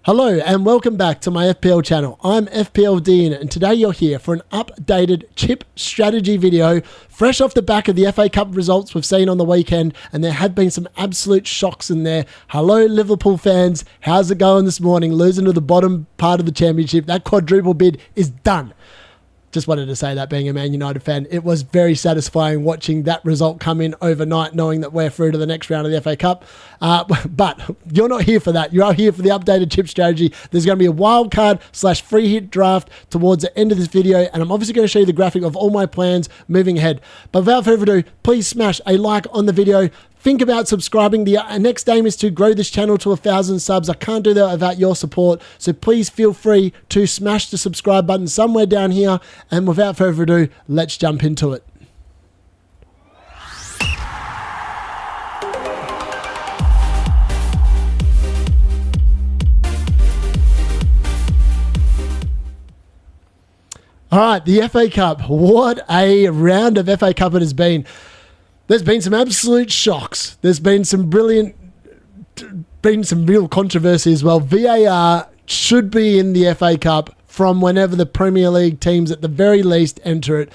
Hello and welcome back to my FPL channel. I'm FPL Dean and today you're here for an updated chip strategy video fresh off the back of the FA Cup results we've seen on the weekend, and there have been some absolute shocks in there. Hello Liverpool fans, how's it going this morning? Losing to the bottom part of the championship. That quadruple bid is done. Just wanted to say that, being a Man United fan, it was very satisfying watching that result come in overnight, knowing that we're through to the next round of the FA Cup. But you're not here for that. You are here for the updated chip strategy. There's going to be a wildcard / free hit draft towards the end of this video, and I'm obviously going to show you the graphic of all my plans moving ahead. But without further ado, please smash a like on the video. Think about subscribing. The next aim is to grow this channel to 1,000 subs. I can't do that without your support. So please feel free to smash the subscribe button somewhere down here. And without further ado, let's jump into it. All right, the FA Cup. What a round of FA Cup it has been. There's been some absolute shocks. There's been some real controversy as well. VAR should be in the FA Cup from whenever the Premier League teams at the very least enter it.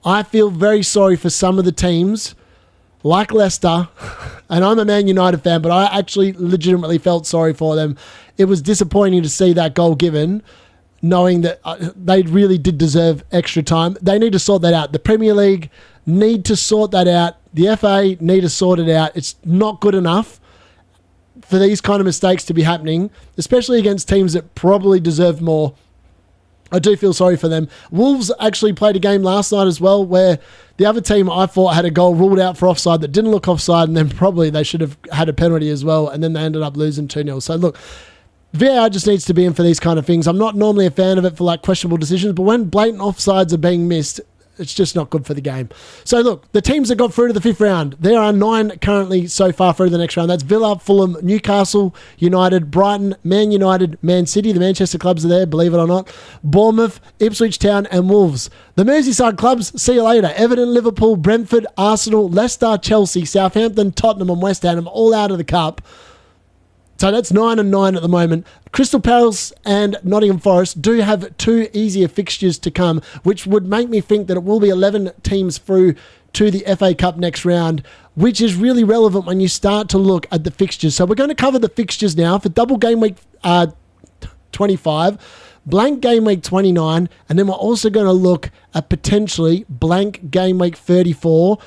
I feel very sorry for some of the teams, like Leicester, and I'm a Man United fan, but I actually legitimately felt sorry for them. It was disappointing to see that goal given, knowing that they really did deserve extra time. They need to sort that out. The Premier League need to sort that out. The FA need to sort it out. It's not good enough for these kind of mistakes to be happening, especially against teams that probably deserve more. I do feel sorry for them. Wolves actually played a game last night as well where the other team I thought had a goal ruled out for offside that didn't look offside, and then probably they should have had a penalty as well, and then they ended up losing 2-0. So look, VAR just needs to be in for these kind of things. I'm not normally a fan of it for like questionable decisions, but when blatant offsides are being missed, it's just not good for the game. So look, the teams that got through to the fifth round, there are 9 currently so far through the next round. That's Villa, Fulham, Newcastle United, Brighton, Man United, Man City. The Manchester clubs are there, believe it or not. Bournemouth, Ipswich Town and Wolves. The Merseyside clubs, see you later. Everton, Liverpool, Brentford, Arsenal, Leicester, Chelsea, Southampton, Tottenham and West Ham all out of the cup. So that's 9 and 9 at the moment. Crystal Palace and Nottingham Forest do have 2 easier fixtures to come, which would make me think that it will be 11 teams through to the FA Cup next round, which is really relevant when you start to look at the fixtures. So we're going to cover the fixtures now for double game week 25, blank game week 29, and then we're also going to look at potentially blank game week 34.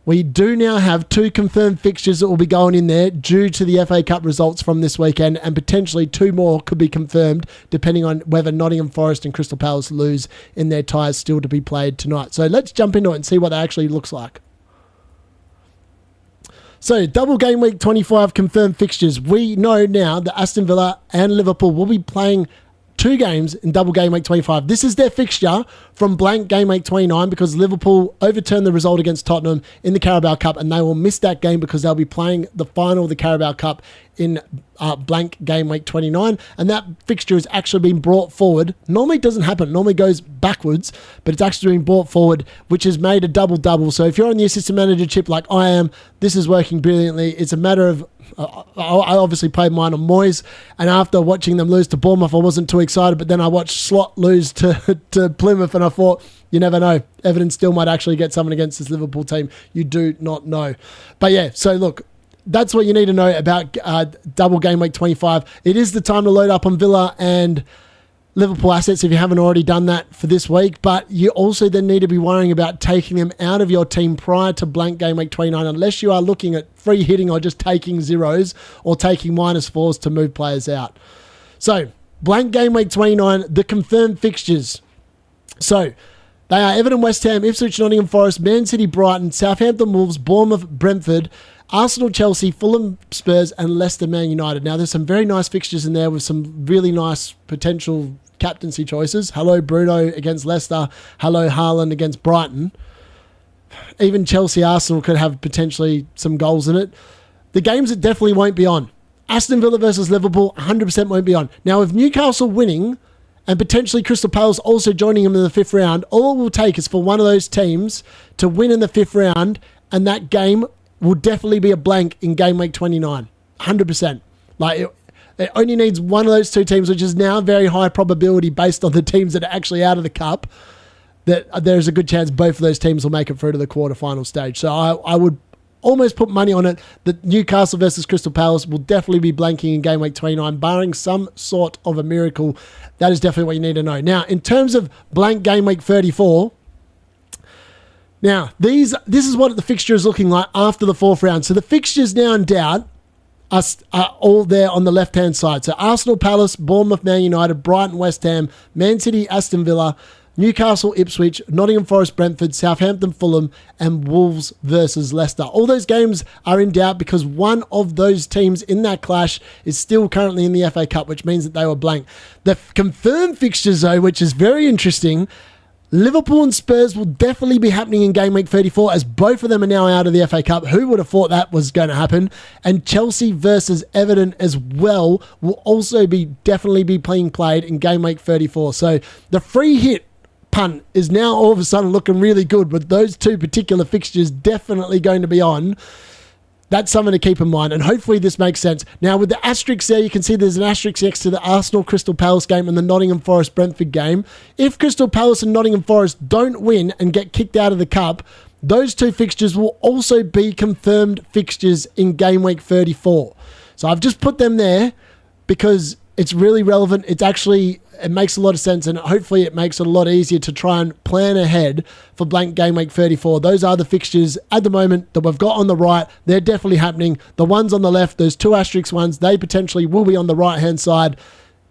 We do now have 2 confirmed fixtures that will be going in there due to the FA Cup results from this weekend, and potentially 2 more could be confirmed depending on whether Nottingham Forest and Crystal Palace lose in their ties still to be played tonight. So let's jump into it and see what that actually looks like. So double game week 25 confirmed fixtures. We know now that Aston Villa and Liverpool will be playing 2 games in double game week 25. This is their fixture from blank game week 29 because Liverpool overturned the result against Tottenham in the Carabao Cup, and they will miss that game because they'll be playing the final of the Carabao Cup in blank game week 29, and that fixture has actually been brought forward. Normally it doesn't happen, it normally goes backwards, but it's actually been brought forward, which has made a double-double. So if you're on the assistant manager chip like I am, this is working brilliantly. It's a matter of I obviously played mine on Moyes, and after watching them lose to Bournemouth, I wasn't too excited, but then I watched Slot lose to Plymouth, and I thought, you never know. Everton still might actually get someone against this Liverpool team. You do not know. But yeah, so look, that's what you need to know about double game week 25. It is the time to load up on Villa and Liverpool assets if you haven't already done that for this week, but you also then need to be worrying about taking them out of your team prior to blank game week 29 unless you are looking at free hitting or just taking zeros or taking -4s to move players out. So blank game week 29, the confirmed fixtures. So they are Everton, West Ham, Ipswich, Nottingham Forest, Man City, Brighton, Southampton, Wolves, Bournemouth, Brentford, Arsenal, Chelsea, Fulham, Spurs and Leicester, Man United. Now there's some very nice fixtures in there with some really nice potential captaincy choices. Hello Bruno against Leicester. Hello Haaland against Brighton. Even Chelsea, Arsenal could have potentially some goals in it. The games that definitely won't be on. Aston Villa versus Liverpool, 100% won't be on. Now with Newcastle winning and potentially Crystal Palace also joining them in the 5th round, all it will take is for one of those teams to win in the 5th round, and that game will definitely be a blank in game week 29. 100%. Like It only needs one of those two teams, which is now very high probability based on the teams that are actually out of the cup, that there's a good chance both of those teams will make it through to the quarterfinal stage. So I would almost put money on it that Newcastle versus Crystal Palace will definitely be blanking in game week 29, barring some sort of a miracle. That is definitely what you need to know. Now, in terms of blank game week 34, now this is what the fixture is looking like after the fourth round. So the fixtures now in doubt are all there on the left-hand side. So Arsenal, Palace, Bournemouth, Man United, Brighton, West Ham, Man City, Aston Villa, Newcastle, Ipswich, Nottingham Forest, Brentford, Southampton, Fulham, and Wolves versus Leicester. All those games are in doubt because one of those teams in that clash is still currently in the FA Cup, which means that they were blank. The confirmed fixtures, though, which is very interesting, Liverpool and Spurs will definitely be happening in game week 34 as both of them are now out of the FA Cup. Who would have thought that was going to happen? And Chelsea versus Everton as well will also definitely be played in game week 34. So the free hit punt is now all of a sudden looking really good, with those two particular fixtures definitely going to be on. That's something to keep in mind, and hopefully this makes sense. Now, with the asterisk there, you can see there's an asterisk next to the Arsenal-Crystal Palace game and the Nottingham Forest-Brentford game. If Crystal Palace and Nottingham Forest don't win and get kicked out of the cup, those two fixtures will also be confirmed fixtures in game week 34. So I've just put them there because it's really relevant. It makes a lot of sense, and hopefully it makes it a lot easier to try and plan ahead for blank game week 34. Those are the fixtures at the moment that we've got on the right. They're definitely happening. The ones on the left, those two asterisk ones, they potentially will be on the right-hand side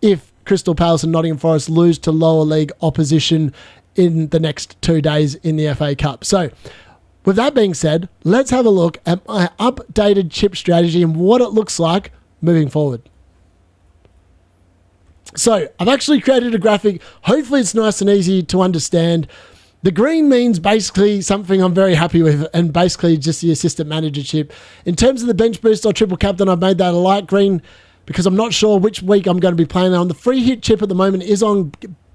if Crystal Palace and Nottingham Forest lose to lower league opposition in the next 2 days in the FA Cup. So, with that being said, let's have a look at my updated chip strategy and what it looks like moving forward. So I've actually created a graphic. Hopefully it's nice and easy to understand. The green means basically something I'm very happy with, and basically just the assistant manager chip. In terms of the bench boost or triple captain, I've made that a light green because I'm not sure which week I'm going to be playing on. The free hit chip at the moment is on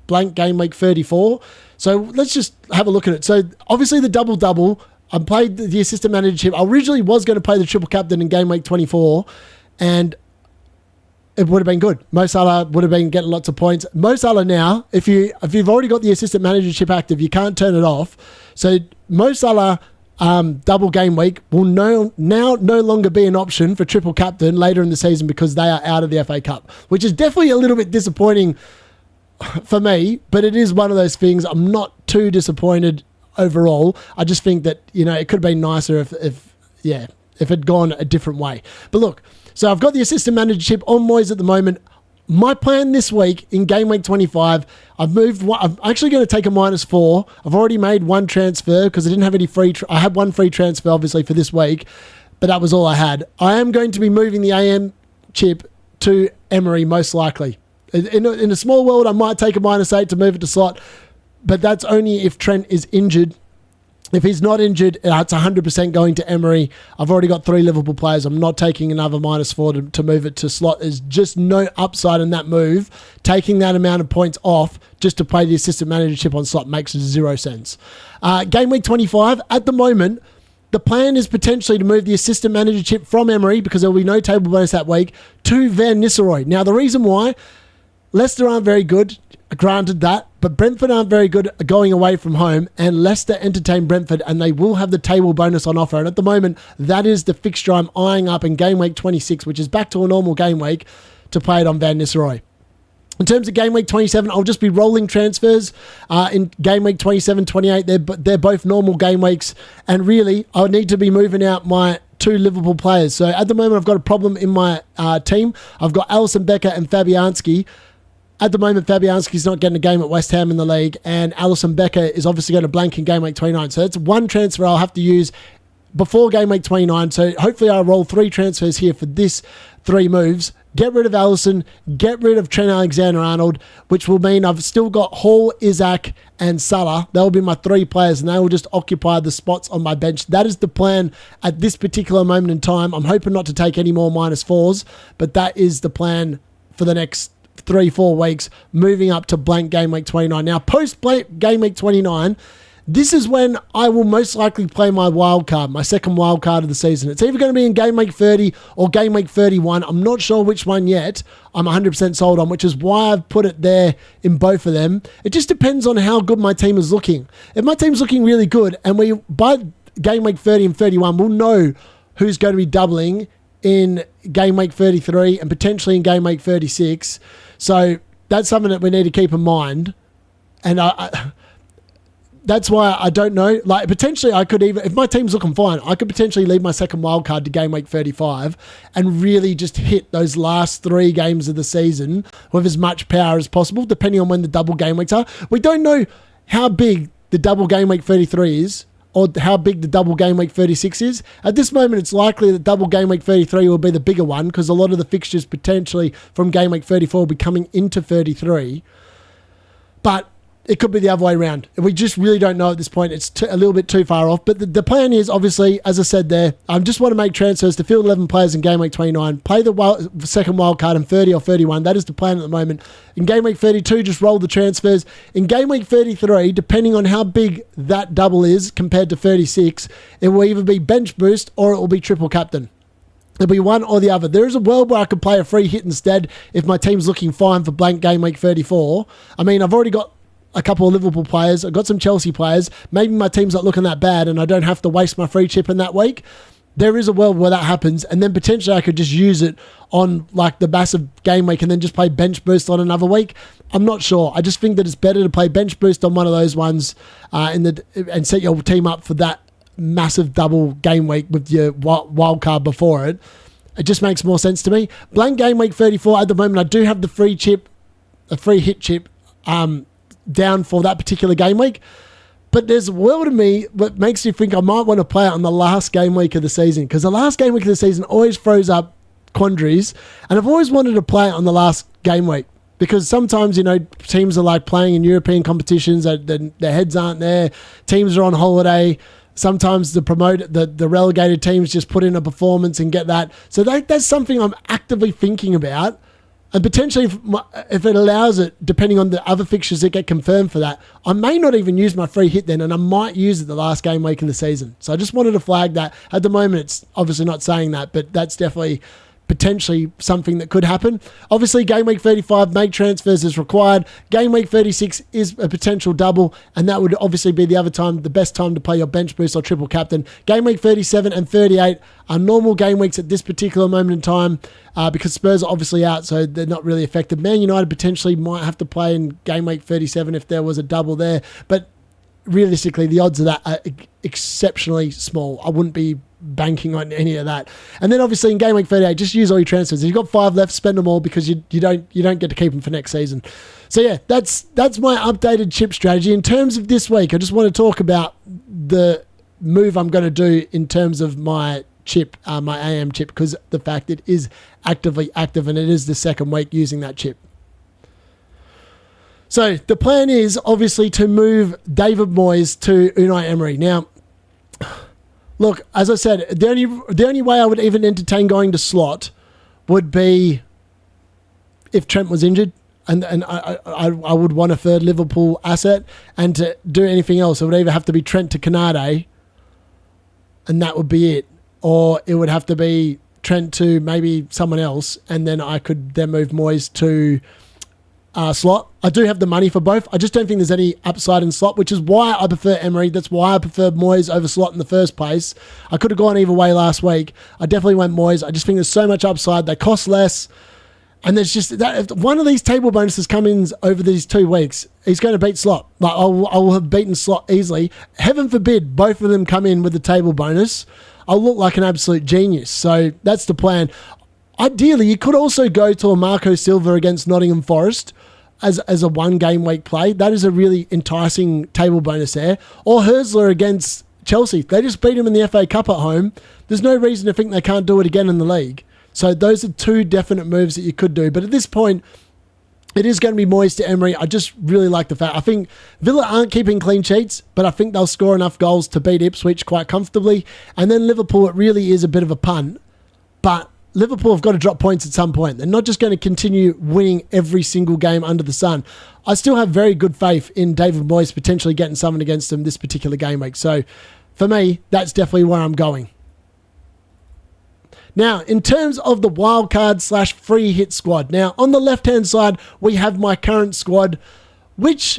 blank game week 34. So let's just have a look at it. So obviously the double-double, I played the assistant manager chip. I originally was going to play the triple captain in game week 24, and it would have been good. Mo Salah would have been getting lots of points. Mo Salah now, if you've already got the assistant manager chip active, you can't turn it off. So Mo Salah double game week will now no longer be an option for triple captain later in the season because they are out of the FA Cup, which is definitely a little bit disappointing for me, but it is one of those things. I'm not too disappointed overall. I just think that, it could have been nicer if it had gone a different way. But look, so I've got the assistant manager chip on Moyes at the moment. My plan this week in game week 25, I'm actually going to take a -4. I've already made one transfer because I didn't have any free. I had one free transfer, obviously, for this week, but that was all I had. I am going to be moving the AM chip to Emery, most likely. In a small world, I might take a -8 to move it to slot, but that's only if Trent is injured. If he's not injured, it's 100% going to Emery. I've already got 3 Liverpool players. I'm not taking another -4 to move it to slot. There's just no upside in that move. Taking that amount of points off just to play the assistant manager chip on slot makes 0 sense. Game week 25, at the moment, the plan is potentially to move the assistant manager chip from Emery, because there will be no table bonus that week, to Van Nistelrooy. Now, the reason why, Leicester aren't very good, granted that, but Brentford aren't very good going away from home, and Leicester entertain Brentford, and they will have the table bonus on offer. And at the moment, that is the fixture I'm eyeing up in game week 26, which is back to a normal game week, to play it on Van Nistelrooy. In terms of game week 27, I'll just be rolling transfers. In game week 27, 28, they're both normal game weeks, and really, I would need to be moving out my 2 Liverpool players. So at the moment, I've got a problem in my team. I've got Alisson Becker and Fabianski. At the moment, Fabianski's not getting a game at West Ham in the league, and Alisson Becker is obviously going to blank in game week 29. So that's one transfer I'll have to use before game week 29. So hopefully I'll roll 3 transfers here for this 3 moves. Get rid of Alisson, get rid of Trent Alexander-Arnold, which will mean I've still got Hall, Isaac, and Salah. They'll be my 3 players, and they will just occupy the spots on my bench. That is the plan at this particular moment in time. I'm hoping not to take any more -4s, but that is the plan for the next 3-4 weeks, moving up to blank game week 29. Now, post blank game week 29, this is when I will most likely play my wild card, my second wild card of the season. It's either going to be in game week 30 or game week 31. I'm not sure which one yet. I'm 100% sold on, which is why I've put it there in both of them. It just depends on how good my team is looking. If my team's looking really good, and we by game week 30 and 31, we'll know who's going to be doubling in game week 33 and potentially in game week 36. So that's something that we need to keep in mind. And that's why I don't know. Like, potentially I could even, if my team's looking fine, I could potentially leave my second wild card to game week 35 and really just hit those last 3 games of the season with as much power as possible, depending on when the double game weeks are. We don't know how big the double game week 33 is or how big the double game week 36 is. At this moment, it's likely that double game week 33 will be the bigger one because a lot of the fixtures potentially from game week 34 will be coming into 33. But it could be the other way around. We just really don't know at this point. It's a little bit too far off. But the plan is, obviously, as I said there, I just want to make transfers to field 11 players in game week 29, play the second wild card in 30 or 31. That is the plan at the moment. In game week 32, just roll the transfers. In game week 33, depending on how big that double is compared to 36, it will either be bench boost or it will be triple captain. It'll be one or the other. There is a world where I could play a free hit instead if my team's looking fine for blank game week 34. I mean, I've already got a couple of Liverpool players. I've got some Chelsea players. Maybe my team's not looking that bad and I don't have to waste my free chip in that week. There is a world where that happens, and then potentially I could just use it on like the massive game week and then just play bench boost on another week. I'm not sure. I just think that it's better to play bench boost on one of those ones and set your team up for that massive double game week with your wild card before it. It just makes more sense to me. Blank game week 34 at the moment, I do have the free hit chip down for that particular game week. But there's a world of me that makes you think I might want to play it on the last game week of the season, because the last game week of the season always throws up quandaries, and I've always wanted to play it on the last game week because sometimes, you know, teams are like playing in European competitions, their heads aren't there, teams are on holiday. Sometimes the relegated teams just put in a performance and get that. So that's something I'm actively thinking about. And potentially, if it allows it, depending on the other fixtures that get confirmed for that, I may not even use my free hit then, and I might use it the last game week of the season. So I just wanted to flag that. At the moment, it's obviously not saying that, but that's definitely potentially something that could happen. Obviously, game week 35, make transfers as required. Game week 36 is a potential double, and that would obviously be the best time to play your bench boost or triple captain. Game week 37 and 38 are normal game weeks at this particular moment in time because Spurs are obviously out, so they're not really affected. Man United potentially might have to play in game week 37 if there was a double there, but realistically, the odds of that are exceptionally small. I wouldn't be banking on any of that. And then obviously in game week 38, just use all your transfers. If you've got 5 left, spend them all because you don't get to keep them for next season. So yeah, that's my updated chip strategy. In terms of this week, I just want to talk about the move I'm going to do in terms of my chip, my AM chip, because the fact it is actively active and it is the second week using that chip. So the plan is obviously to move David Moyes to Unai Emery. Now, look, as I said, the only way I would even entertain going to slot would be if Trent was injured, and I would want a third Liverpool asset, and to do anything else, it would either have to be Trent to Canade, and that would be it, or it would have to be Trent to maybe someone else, and then I could then move Moyes to slot. I do have the money for both. I just don't think there's any upside in slot, which is why I prefer Emery. That's why I prefer Moyes over slot in the first place. I could have gone either way last week. I definitely went Moyes. I just think there's so much upside. They cost less. And there's just that if one of these table bonuses come in over these 2 weeks, he's going to beat slot. Like I will have beaten slot easily. Heaven forbid both of them come in with the table bonus. I'll look like an absolute genius. So that's the plan. Ideally, you could also go to a Marco Silva against Nottingham Forest as a 1 game week play. That is a really enticing table bonus there. Or Herzler against Chelsea. They just beat him in the FA Cup at home. There's no reason to think they can't do it again in the league. So those are 2 definite moves that you could do. But at this point, it is going to be Moyes to Emery. I just really like the fact. I think Villa aren't keeping clean sheets, but I think they'll score enough goals to beat Ipswich quite comfortably. And then Liverpool, it really is a bit of a punt. But Liverpool have got to drop points at some point. They're not just going to continue winning every single game under the sun. I still have very good faith in David Moyes potentially getting someone against them this particular game week. So for me, that's definitely where I'm going. Now, in terms of the wildcard / free hit squad. Now, on the left-hand side, we have my current squad, which,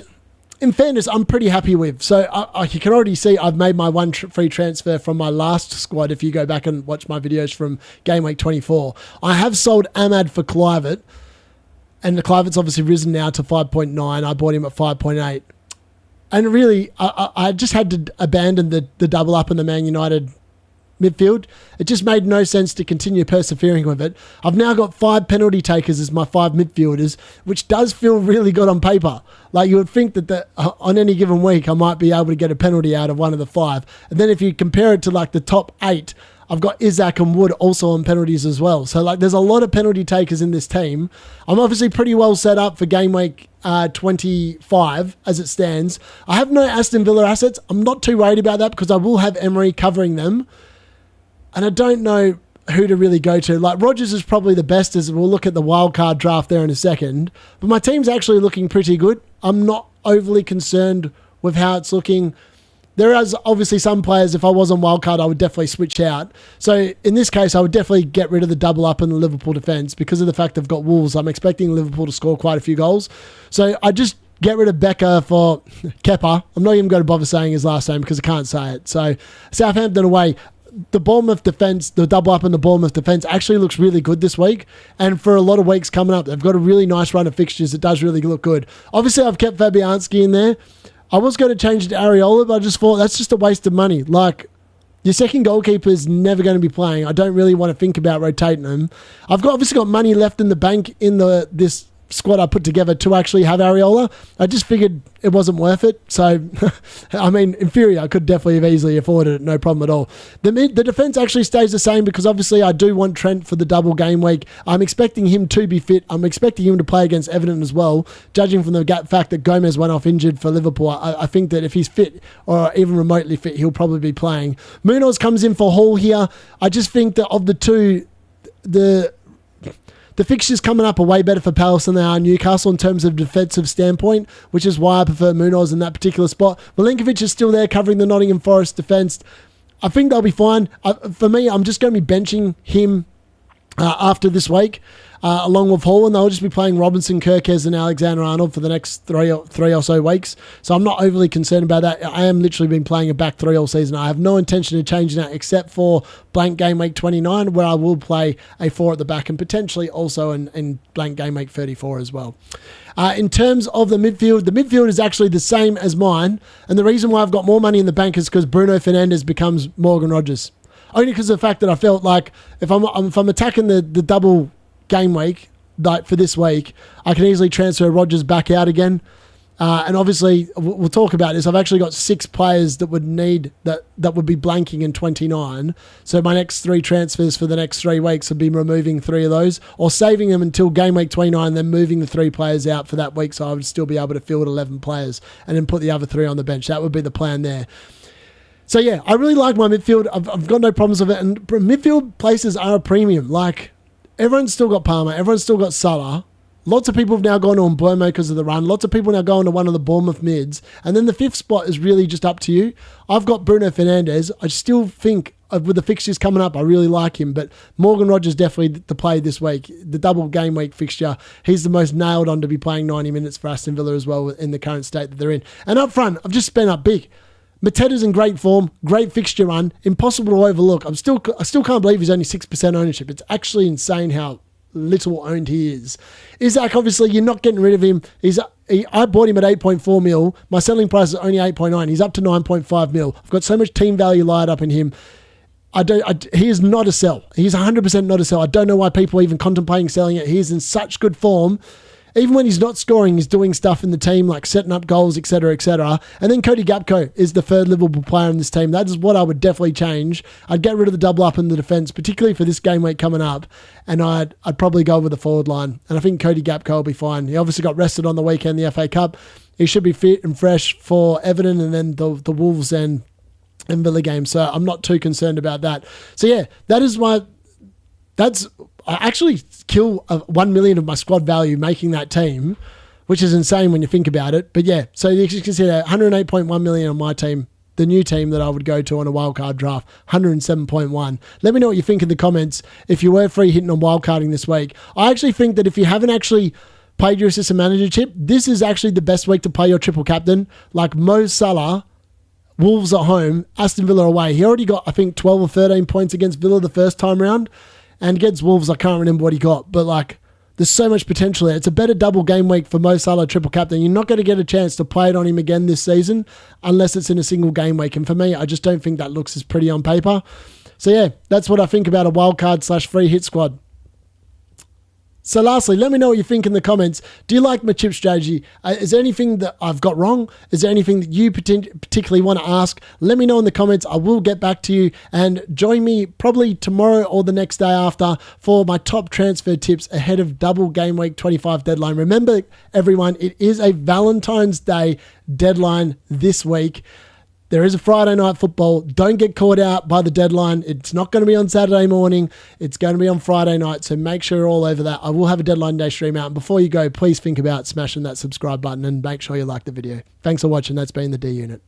in fairness, I'm pretty happy with. So you can already see I've made my one free transfer from my last squad. If you go back and watch my videos from gameweek24, I have sold Ahmad for Kluivert, and the Kluivert's obviously risen now to 5.9. I bought him at 5.8. And really, I just had to abandon the double up in the Man United midfield. It just made no sense to continue persevering with it. I've now got 5 penalty takers as my 5 midfielders, which does feel really good on paper. Like, you would think that on any given week, I might be able to get a penalty out of one of the 5. And then if you compare it to like the top 8, I've got Isaac and Wood also on penalties as well. So like, there's a lot of penalty takers in this team. I'm obviously pretty well set up for game week 25 as it stands. I have no Aston Villa assets. I'm not too worried about that because I will have Emery covering them. And I don't know who to really go to. Like, Rodgers is probably the best, as we'll look at the wildcard draft there in a second. But my team's actually looking pretty good. I'm not overly concerned with how it's looking. There is obviously some players, if I was on wildcard, I would definitely switch out. So in this case, I would definitely get rid of the double up in the Liverpool defence because of the fact they've got Wolves. I'm expecting Liverpool to score quite a few goals. So I just get rid of Becker for Kepa. I'm not even going to bother saying his last name because I can't say it. So Southampton away. The Bournemouth defence, the double up in the Bournemouth defence actually looks really good this week. And for a lot of weeks coming up, they've got a really nice run of fixtures. It does really look good. Obviously, I've kept Fabianski in there. I was going to change it to Areola, but I just thought that's just a waste of money. Like, your second goalkeeper is never going to be playing. I don't really want to think about rotating him. I've obviously got money left in the bank in this squad I put together to actually have Areola. I just figured it wasn't worth it. So, I mean, in theory, I could definitely have easily afforded it, no problem at all. The defence actually stays the same because obviously I do want Trent for the double game week. I'm expecting him to be fit. I'm expecting him to play against Everton as well. Judging from the fact that Gomez went off injured for Liverpool, I think that if he's fit or even remotely fit, he'll probably be playing. Munoz comes in for Hall here. I just think that of the two, the fixtures coming up are way better for Palace than they are Newcastle in terms of defensive standpoint, which is why I prefer Munoz in that particular spot. Milinkovic is still there covering the Nottingham Forest defence. I think they'll be fine. For me, I'm just going to be benching him after this week, along with Hall, and they'll just be playing Robinson, Kirkes and Alexander-Arnold for the next three or so weeks. So I'm not overly concerned about that. I am literally been playing a back 3 all season. I have no intention of changing that except for blank game week 29, where I will play a 4 at the back and potentially also in blank game week 34 as well. In terms of the midfield is actually the same as mine, and the reason why I've got more money in the bank is because Bruno Fernandes becomes Morgan Rodgers. Only because of the fact that I felt like if I'm attacking the double game week, like for this week, I can easily transfer Rodgers back out again. And obviously, we'll talk about this. I've actually got 6 players that would need that would be blanking in 29. So my next 3 transfers for the next 3 weeks would be removing 3 of those, or saving them until game week 29, then moving the 3 players out for that week. So I would still be able to field 11 players and then put the other 3 on the bench. That would be the plan there. So yeah, I really like my midfield. I've got no problems with it. And midfield places are a premium. Like, everyone's still got Palmer. Everyone's still got Salah. Lots of people have now gone to Mbeumo because of the run. Lots of people now going to one of the Bournemouth mids. And then the 5th spot is really just up to you. I've got Bruno Fernandes. I still think with the fixtures coming up, I really like him. But Morgan Rodgers definitely the play this week. The double game week fixture, he's the most nailed on to be playing 90 minutes for Aston Villa as well in the current state that they're in. And up front, I've just spent up big. Mateta's in great form, great fixture run, impossible to overlook. I still can't believe he's only 6% ownership. It's actually insane how little owned he is. Isaac, obviously, you're not getting rid of him. I bought him at 8.4 mil. My selling price is only 8.9. He's up to 9.5 mil. I've got so much team value lined up in him. He is not a sell. He's 100% not a sell. I don't know why people are even contemplating selling it. He is in such good form. Even when he's not scoring, he's doing stuff in the team, like setting up goals, etc., etc. And then Cody Gakpo is the 3rd Liverpool player in this team. That is what I would definitely change. I'd get rid of the double up in the defence, particularly for this game week coming up, and I'd probably go with the forward line. And I think Cody Gakpo will be fine. He obviously got rested on the weekend, the FA Cup. He should be fit and fresh for Everton and then the Wolves and Villa game. So I'm not too concerned about that. So yeah, that is my I actually kill 1 million of my squad value making that team, which is insane when you think about it. But yeah, so you can consider 108.1 million on my team, the new team that I would go to on a wildcard draft, 107.1. Let me know what you think in the comments if you were free hitting on wildcarding this week. I actually think that if you haven't actually played your assistant manager chip, this is actually the best week to play your triple captain. Like Mo Salah, Wolves at home, Aston Villa away. He already got, I think, 12 or 13 points against Villa the first time round. And against Wolves, I can't remember what he got. But like, there's so much potential there. It's a better double game week for Mo Salah triple captain. You're not going to get a chance to play it on him again this season unless it's in a single game week. And for me, I just don't think that looks as pretty on paper. So yeah, that's what I think about a wildcard / free hit squad. So lastly, let me know what you think in the comments. Do you like my chip strategy? Is there anything that I've got wrong? Is there anything that you particularly want to ask? Let me know in the comments. I will get back to you, and join me probably tomorrow or the next day after for my top transfer tips ahead of double game week 25 deadline. Remember, everyone, it is a Valentine's Day deadline this week. There is a Friday night football. Don't get caught out by the deadline. It's not going to be on Saturday morning. It's going to be on Friday night. So make sure you're all over that. I will have a deadline day stream out. And before you go, please think about smashing that subscribe button and make sure you like the video. Thanks for watching. That's been the D Unit.